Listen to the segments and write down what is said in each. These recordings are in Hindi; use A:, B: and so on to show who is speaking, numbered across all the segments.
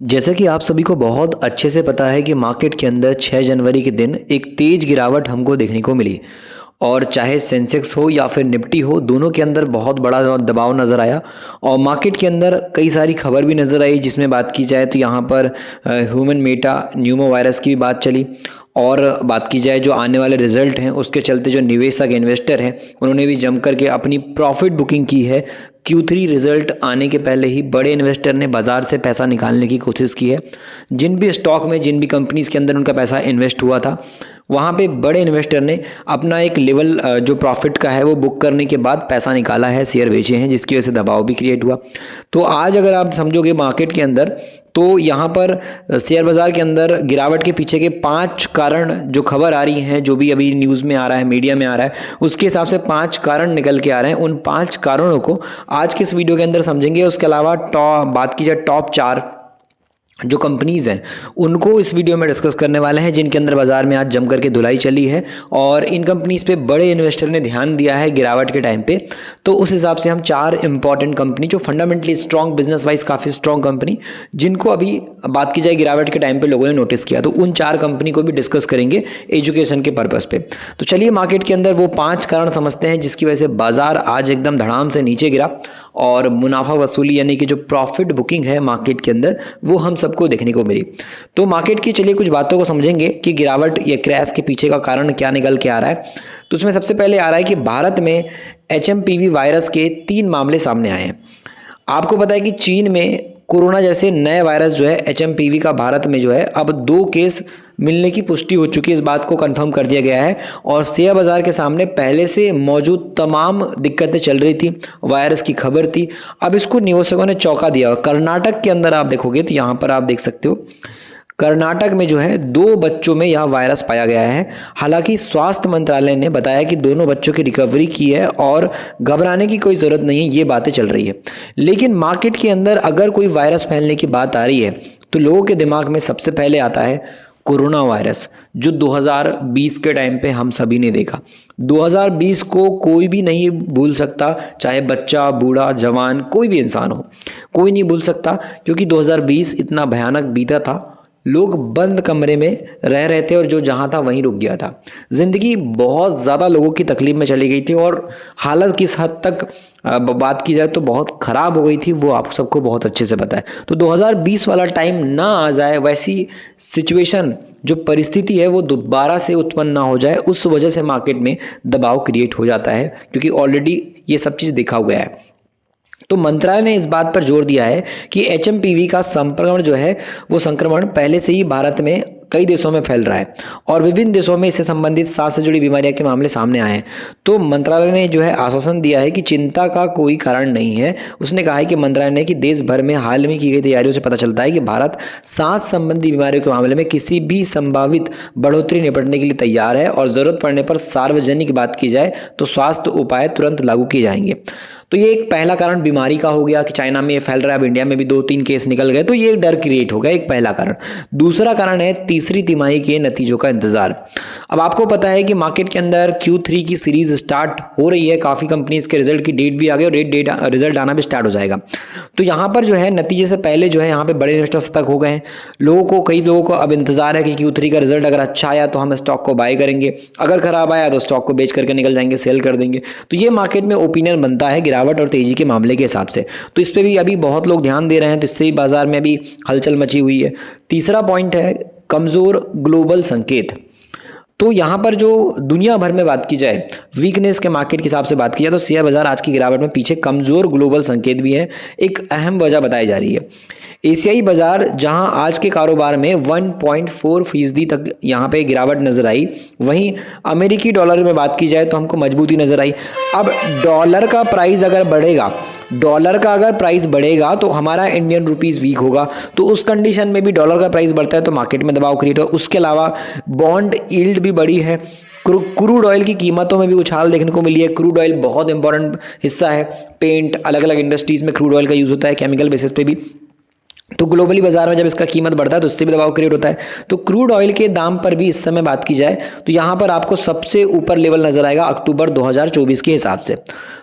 A: जैसा कि आप सभी को बहुत अच्छे से पता है कि मार्केट के अंदर 6 जनवरी के दिन एक तेज गिरावट हमको देखने को मिली और चाहे सेंसेक्स हो या फिर निफ्टी हो, दोनों के अंदर बहुत बड़ा दबाव नज़र आया। और मार्केट के अंदर कई सारी खबर भी नज़र आई, जिसमें बात की जाए तो यहाँ पर ह्यूमन मेटा न्यूमो वायरस की भी बात चली। और बात की जाए जो आने वाले रिजल्ट हैं, उसके चलते जो निवेशक इन्वेस्टर हैं उन्होंने भी जम करके अपनी प्रॉफिट बुकिंग की है। Q3 रिजल्ट आने के पहले ही बड़े इन्वेस्टर ने बाज़ार से पैसा निकालने की कोशिश की है। जिन भी स्टॉक में, जिन भी कंपनीज़ के अंदर उनका पैसा इन्वेस्ट हुआ था, वहाँ पे बड़े इन्वेस्टर ने अपना एक लेवल जो प्रॉफिट का है वो बुक करने के बाद पैसा निकाला है, शेयर बेचे हैं, जिसकी वजह से दबाव भी क्रिएट हुआ। तो आज अगर आप समझोगे मार्केट के अंदर, तो यहाँ पर शेयर बाज़ार के अंदर गिरावट के पीछे के 5 कारण जो खबर आ रही हैं, जो भी अभी न्यूज़ में आ रहा है, मीडिया में आ रहा है, उसके हिसाब से 5 कारण निकल के आ रहे हैं। उन 5 कारणों को आज के इस वीडियो के अंदर समझेंगे। उसके अलावा बात की जाए टॉप 4 जो कंपनीज़ हैं उनको इस वीडियो में डिस्कस करने वाले हैं, जिनके अंदर बाजार में आज जम करके धुलाई चली है और इन कंपनीज़ पे बड़े इन्वेस्टर ने ध्यान दिया है गिरावट के टाइम पे। तो उस हिसाब से हम 4 इंपॉर्टेंट कंपनी जो फंडामेंटली स्ट्रॉन्ग, बिजनेस वाइज काफ़ी स्ट्रॉन्ग कंपनी, जिनको अभी बात की जाए गिरावट के टाइम पे लोगों ने नोटिस किया, तो उन 4 कंपनी को भी डिस्कस करेंगे एजुकेशन के पर्पज़ पे। तो चलिए मार्केट के अंदर वो 5 कारण समझते हैं जिसकी वजह से बाजार आज एकदम धड़ाम से नीचे गिरा और मुनाफा वसूली यानी कि जो प्रॉफिट बुकिंग है मार्केट के अंदर, वो हम सबको देखने को मिली। तो मार्केट की चलिए कुछ बातों को समझेंगे कि गिरावट या क्रैश के पीछे का कारण क्या निकल के आ रहा है। तो उसमें सबसे पहले आ रहा है कि भारत में HMPV वायरस के 3 मामले सामने आए हैं। आपको पता है कि चीन में कोरोना जैसे नए वायरस जो है HMPV का भारत में जो है अब 2 केस मिलने की पुष्टि हो चुकी है। इस बात को कंफर्म कर दिया गया है और शेयर बाजार के सामने पहले से मौजूद तमाम दिक्कतें चल रही थी, वायरस की खबर थी। अब इसको निवेशकों ने चौंका दिया। कर्नाटक के अंदर आप देखोगे तो यहाँ पर आप देख सकते हो, कर्नाटक में जो है 2 बच्चों में यह वायरस पाया गया है। हालांकि स्वास्थ्य मंत्रालय ने बताया कि दोनों बच्चों की रिकवरी की है और घबराने की कोई ज़रूरत नहीं है, ये बातें चल रही है। लेकिन मार्केट के अंदर अगर कोई वायरस फैलने की बात आ रही है तो लोगों के दिमाग में सबसे पहले आता है कोरोना वायरस, जो 2020 के टाइम पे हम सभी ने देखा। 2020 को कोई भी नहीं भूल सकता, चाहे बच्चा, बूढ़ा, जवान, कोई भी इंसान हो, कोई नहीं भूल सकता, क्योंकि 2020 इतना भयानक बीता था। लोग बंद कमरे में रह रहे थे और जो जहाँ था वहीं रुक गया था। ज़िंदगी बहुत ज़्यादा लोगों की तकलीफ में चली गई थी और हालत किस हद तक बात की जाए तो बहुत ख़राब हो गई थी, वो आप सबको बहुत अच्छे से पता है। तो 2020 वाला टाइम ना आ जाए, वैसी सिचुएशन, जो परिस्थिति है वो दोबारा से उत्पन्न ना हो जाए, उस वजह से मार्केट में दबाव क्रिएट हो जाता है, क्योंकि ऑलरेडी ये सब चीज़ देखा हुआ है। तो मंत्रालय ने इस बात पर जोर दिया है कि HMPV का संक्रमण जो है वो संक्रमण पहले से ही भारत में कई देशों में फैल रहा है और विभिन्न देशों में इससे संबंधित सांस से जुड़ी बीमारियों के मामले सामने आए हैं। तो मंत्रालय ने जो है आश्वासन दिया है कि चिंता का कोई कारण नहीं है। उसने कहा है कि मंत्रालय ने कि देश भर में हाल में की गई तैयारियों से पता चलता है कि भारत सांस संबंधी बीमारियों के मामले में किसी भी संभावित बढ़ोतरी निपटने के लिए तैयार है और जरूरत पड़ने पर सार्वजनिक बात की जाए तो स्वास्थ्य उपाय तुरंत लागू किए जाएंगे। तो ये एक पहला कारण बीमारी का हो गया कि चाइना में ये फैल रहा है, अब इंडिया में भी 2-3 केस निकल गए, तो ये एक डर क्रिएट हो गया, एक पहला कारण। दूसरा कारण है तीसरी तिमाही के नतीजों का इंतजार। अब आपको पता है कि मार्केट के अंदर Q3 की सीरीज स्टार्ट हो रही है, काफ़ी कंपनीज के रिजल्ट की डेट भी आ गई और रिजल्ट आना भी स्टार्ट हो जाएगा। तो यहाँ पर जो है नतीजे से पहले जो है यहाँ पे बड़े इन्वेस्टर सतर्क हो गए हैं। कई लोगों को अब इंतजार है कि Q3 का रिजल्ट अगर अच्छा आया तो हम स्टॉक को बाय करेंगे, अगर खराब आया तो स्टॉक को बेच करके निकल जाएंगे, सेल कर देंगे। तो ये मार्केट में ओपिनियन बनता है गिरावट और तेजी के मामले के हिसाब से। तो इस पर भी अभी बहुत लोग ध्यान दे रहे हैं, तो इससे ही बाजार में अभी हलचल मची हुई है। तीसरा पॉइंट है कमजोर ग्लोबल संकेत। तो यहाँ पर जो दुनिया भर में बात की जाए, वीकनेस के मार्केट के हिसाब से बात की जाए, तो शेयर बाजार आज की गिरावट में पीछे कमजोर ग्लोबल संकेत भी है, एक अहम वजह बताई जा रही है। एशियाई बाजार जहां आज के कारोबार में 1.4% तक यहाँ पे गिरावट नजर आई, वहीं अमेरिकी डॉलर में बात की जाए तो हमको मजबूती नजर आई। अब डॉलर का प्राइस अगर बढ़ेगा तो हमारा इंडियन रुपीस वीक होगा, तो उस कंडीशन में भी डॉलर का प्राइस बढ़ता है तो मार्केट में दबाव क्रिएट हो। उसके अलावा बॉन्ड यील्ड भी बढ़ी है, क्रूड ऑयल की कीमतों में भी उछाल देखने को मिली है। क्रूड ऑयल बहुत इंपॉर्टेंट हिस्सा है, पेंट, अलग अलग इंडस्ट्रीज में क्रूड ऑयल का यूज होता है, केमिकल बेसिस पे भी। तो ग्लोबली बाजार में जब इसका कीमत बढ़ता है तो उससे भी दबाव क्रिएट होता है। तो क्रूड ऑयल के दाम पर भी इस समय बात की जाए तो यहाँ पर आपको सबसे ऊपर लेवल नजर आएगा अक्टूबर 2024 के हिसाब से।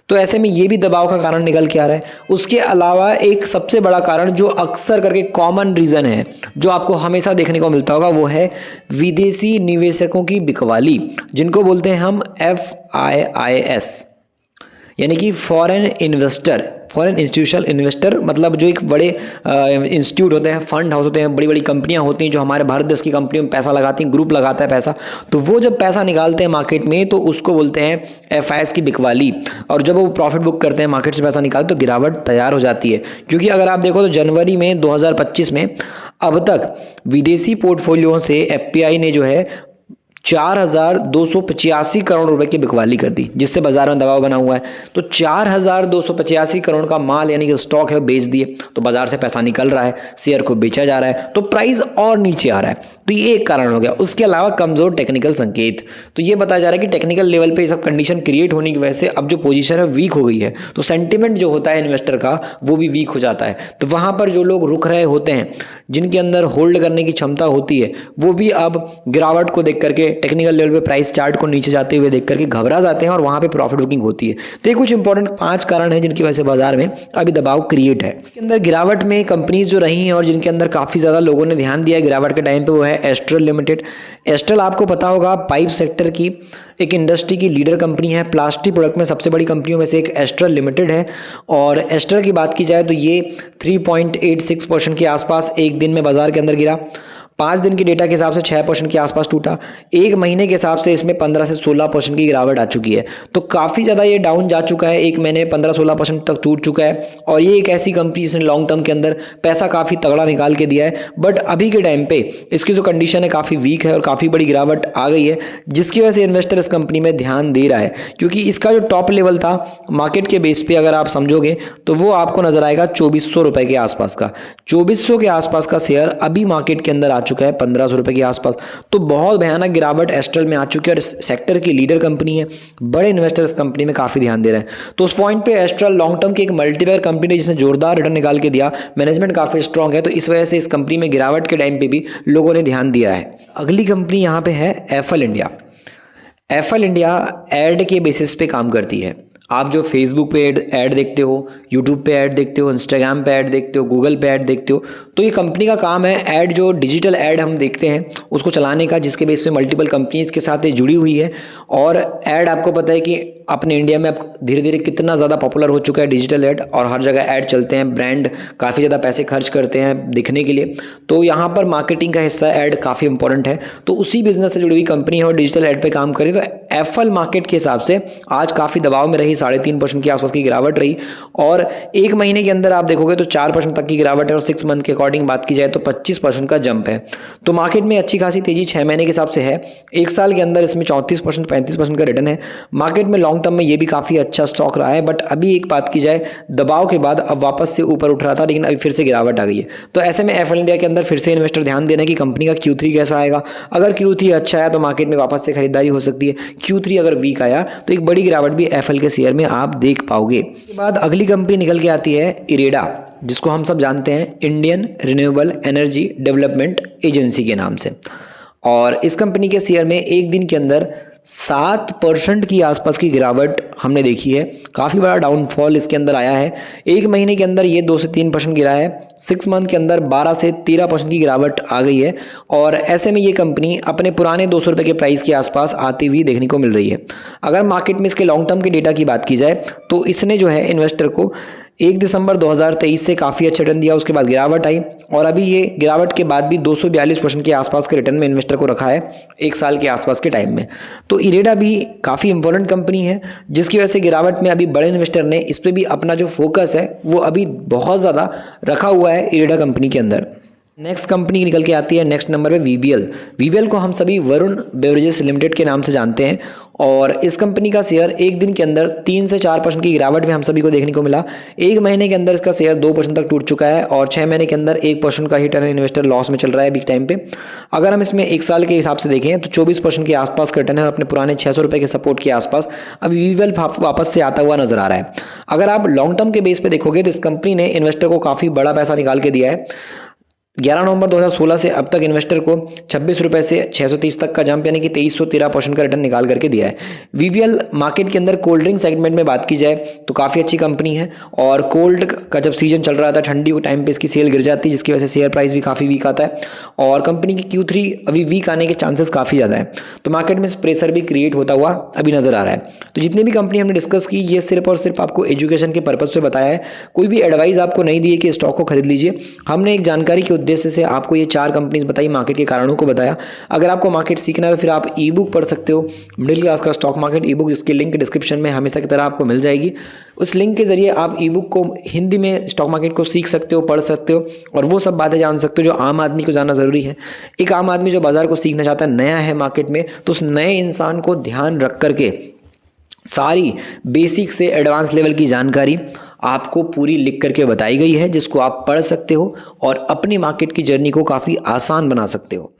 A: तो ऐसे में ये भी दबाव का कारण निकल के आ रहा है। उसके अलावा एक सबसे बड़ा कारण जो अक्सर करके कॉमन रीजन है जो आपको हमेशा देखने को मिलता होगा वो है विदेशी निवेशकों की बिकवाली, जिनको बोलते हैं हम FIIS, यानी कि फॉरेन इंस्टीट्यूशनल इन्वेस्टर। मतलब जो एक बड़े इंस्टीट्यूट होते हैं, फंड हाउस होते हैं, बड़ी बड़ी कंपनियां होती हैं जो हमारे भारत देश की कंपनियों में पैसा लगाती हैं, ग्रुप लगाता है पैसा, तो वो जब पैसा निकालते हैं मार्केट में तो उसको बोलते हैं FIIS की बिकवाली। और जब वो प्रॉफिट बुक करते हैं, मार्केट से पैसा निकालते तो गिरावट तैयार हो जाती है। क्योंकि अगर आप देखो तो जनवरी में 2025 में अब तक विदेशी पोर्टफोलियो से FPI ने जो है 4,285 करोड़ रुपए की बिकवाली कर दी, जिससे बाजार में दबाव बना हुआ है। तो 4,285 करोड़ का माल यानी कि स्टॉक है बेच दिए, तो बाजार से पैसा निकल रहा है, शेयर को बेचा जा रहा है, तो प्राइस और नीचे आ रहा है। तो ये एक कारण हो गया। उसके अलावा कमजोर टेक्निकल संकेत, तो ये बताया जा रहा है कि टेक्निकल लेवल पे ये सब कंडीशन क्रिएट होने की वजह से अब जो पोजीशन है वीक हो गई है, तो सेंटिमेंट जो होता है इन्वेस्टर का वो भी वीक हो जाता है। तो वहां पर जो लोग रुक रहे होते हैं, जिनके अंदर होल्ड करने की क्षमता होती है, वो भी अब गिरावट को देख करके, टेक्निकल लेवल पे प्राइस चार्ट को नीचे जाते हुए देख करके घबरा जाते हैं और वहां पे प्रॉफिट बुकिंग होती है। तो ये कुछ इंपॉर्टेंट 5 कारण हैं जिनकी वजह से बाजार में अभी दबाव क्रिएट है। इसके अंदर गिरावट में कंपनीज जो रही हैं और जिनके अंदर काफी ज्यादा लोगों ने ध्यान दिया गिरावट के टाइम पे, वो है एस्ट्रल लिमिटेड। एस्ट्रल आपको पता होगा पाइप सेक्टर की एक इंडस्ट्री की लीडर कंपनी है। प्लास्टिक प्रोडक्ट में सबसे बड़ी कंपनियों में से एक एस्ट्रल लिमिटेड है। और एस्ट्रल की बात की जाए तो ये 3.86% के आसपास एक दिन में बाजार के अंदर गिरा। 5 दिन के डेटा के हिसाब से 6% के आसपास टूटा। एक महीने के हिसाब से इसमें 15 से 16% की गिरावट आ चुकी है। तो काफ़ी ज़्यादा ये डाउन जा चुका है, एक महीने 15-16% तक टूट चुका है। और ये एक ऐसी कंपनी जिसने लॉन्ग टर्म के अंदर पैसा काफ़ी तगड़ा निकाल के दिया है, बट अभी के टाइम पे इसकी जो कंडीशन है काफ़ी वीक है और काफ़ी बड़ी गिरावट आ गई है, जिसकी वजह से इन्वेस्टर इस कंपनी में ध्यान दे रहा है। क्योंकि इसका जो टॉप लेवल था मार्केट के बेस पे अगर आप समझोगे तो वो आपको नजर आएगा 2400 रुपए के आसपास का। 2400 के आसपास का शेयर अभी मार्केट के अंदर आ चुका है 1500 रुपए के आसपास। तो बहुत भयानक गिरावट एस्ट्रल में आ चुकी है और इस सेक्टर की लीडर कंपनी है, बड़े इन्वेस्टर इस कंपनी में काफी ध्यान दे रहे हैं। तो उस पॉइंट पे एस्ट्रल लॉन्ग टर्म की एक मल्टीप्लायर कंपनी जिसने जोरदार रिटर्न निकाल के दिया, मैनेजमेंट काफी स्ट्रांग है, तो इस वजह से इस कंपनी में गिरावट के टाइम पे भी लोगों ने ध्यान दिया है। अगली कंपनी यहाँ पे है FL India. FL India ad के बेसिस पे काम करती है। आप जो फेसबुक पे ऐड देखते हो, यूट्यूब पे ऐड देखते हो, इंस्टाग्राम पे ऐड देखते हो, गूगल पे ऐड देखते हो, तो ये कंपनी का काम है ऐड, जो डिजिटल ऐड हम देखते हैं उसको चलाने का, जिसके बेस पे मल्टीपल कंपनीज के साथ ये जुड़ी हुई है। और ऐड आपको पता है कि अपने इंडिया में अब धीरे धीरे कितना ज़्यादा पॉपुलर हो चुका है डिजिटल ऐड, और हर जगह ऐड चलते हैं, ब्रांड काफ़ी ज़्यादा पैसे खर्च करते हैं दिखने के लिए। तो यहाँ पर मार्केटिंग का हिस्सा ऐड काफ़ी इंपॉर्टेंट है। तो उसी बिजनेस से जुड़ी हुई कंपनी है और डिजिटल ऐड पे काम करे। तो एफएल मार्केट के हिसाब से आज काफ़ी दबाव में रही, 3.5% के आसपास की गिरावट रही। और एक महीने के अंदर आप देखोगे तो 4% तक की गिरावट है, और 6 मंथ के अकॉर्डिंग बात की जाए तो 25% का जंप है। तो मार्केट में अच्छी खासी तेजी 6 महीने के हिसाब से है। एक साल के अंदर इसमें 34% 35% का रिटर्न है। मार्केट में लॉन्ग टर्म में ये भी काफ़ी अच्छा स्टॉक रहा है। बट अभी एक बात की जाए, दबाव के बाद अब वापस से ऊपर उठ रहा था, लेकिन अभी फिर से गिरावट आ गई है। तो ऐसे में एफएल इंडिया के अंदर फिर से इन्वेस्टर ध्यान देना कि कंपनी का Q3 कैसा आएगा। अगर Q3 अच्छा है तो मार्केट में वापस से खरीदारी हो सकती है। Q3 अगर वीक आया तो एक बड़ी गिरावट भी एफएल के शेयर में आप देख पाओगे। इसके बाद अगली कंपनी निकल के आती है इरेडा, जिसको हम सब जानते हैं Indian renewable energy development agency के नाम से। और इस कंपनी के शेयर में एक दिन के अंदर 7% की आसपास की गिरावट हमने देखी है। काफ़ी बड़ा डाउनफॉल इसके अंदर आया है। एक महीने के अंदर ये 2 से 3% गिरा है। 6 मंथ के अंदर 12 से 13% की गिरावट आ गई है। और ऐसे में ये कंपनी अपने पुराने 200 रुपये के प्राइस के आसपास आती हुई देखने को मिल रही है। अगर मार्केट में इसके लॉन्ग टर्म के डेटा की बात की जाए तो इसने जो है इन्वेस्टर को 1 दिसंबर 2023 से काफ़ी अच्छा रिटर्न दिया, उसके बाद गिरावट आई, और अभी ये गिरावट के बाद भी 242% के आसपास के रिटर्न में इन्वेस्टर को रखा है एक साल के आसपास के टाइम में। तो इरेडा भी काफ़ी इंपॉर्टेंट कंपनी है, जिसकी वजह से गिरावट में अभी बड़े इन्वेस्टर ने इस पर भी अपना जो फोकस है वो अभी बहुत ज़्यादा रखा हुआ है इरेडा कंपनी के अंदर। नेक्स्ट कंपनी निकल के आती है नेक्स्ट नंबर पे वीबीएल। वीबीएल को हम सभी वरुण बेवरेजेस लिमिटेड के नाम से जानते हैं और इस कंपनी का शेयर एक दिन के अंदर 3 से 4% की गिरावट में हम सभी को देखने को मिला। एक महीने के अंदर इसका शेयर 2% तक टूट चुका है और 6 महीने के अंदर 1% का ही टर्न इन्वेस्टर लॉस में चल रहा है बिग टाइम पे। अगर हम इसमें एक साल के हिसाब से देखें तो 24% के आसपास का रिटर्न है और अपने पुराने 600 रुपये के सपोर्ट के आसपास अभी वीबीएल वापस से आता हुआ नजर आ रहा है। अगर आप लॉन्ग टर्म के बेस पे देखोगे तो इस कंपनी ने इन्वेस्टर को काफ़ी बड़ा पैसा निकाल के दिया है। 11 नवंबर 2016 से अब तक इन्वेस्टर को 26 रुपये से 630 तक का जंप यानी कि 2313% का रिटर्न निकाल करके दिया है। वीबीएल मार्केट के अंदर कोल्ड ड्रिंक सेगमेंट में बात की जाए तो काफ़ी अच्छी कंपनी है और कोल्ड का जब सीजन चल रहा था ठंडी के टाइम पे इसकी सेल गिर जाती है जिसकी वजह से शेयर प्राइस भी काफ़ी वीक आता है और कंपनी की Q3 अभी वीक आने के चांसेस काफ़ी ज़्यादा है। तो मार्केट में प्रेशर भी क्रिएट होता हुआ अभी नजर आ रहा है। तो जितनी भी कंपनी हमने डिस्कस की ये सिर्फ और सिर्फ आपको एजुकेशन के पर्पज़ से बताया है, कोई भी एडवाइस आपको नहीं दी है कि स्टॉक को खरीद लीजिए। हमने एक जानकारी के उद्देश्य से आपको 4 कंपनीज बताई, मार्केट के कारणों को बताया। अगर आपको मार्केट सीखना है तो फिर आप ई बुक पढ़ सकते हो, मिडिल क्लास का स्टॉक मार्केट ई बुक, जिसकी लिंक डिस्क्रिप्शन में हमेशा की तरह आपको मिल जाएगी। उस लिंक के जरिए आप ई बुक को हिंदी में स्टॉक मार्केट को सीख सकते हो, पढ़ सकते हो और वो सब बातें जान सकते हो जो आम आदमी को जानना ज़रूरी है। एक आम आदमी जो बाजार को सीखना चाहता है, नया है मार्केट में, तो उस नए इंसान को ध्यान रख करके सारी बेसिक से एडवांस लेवल की जानकारी आपको पूरी लिख करके बताई गई है जिसको आप पढ़ सकते हो और अपनी मार्केट की जर्नी को काफ़ी आसान बना सकते हो।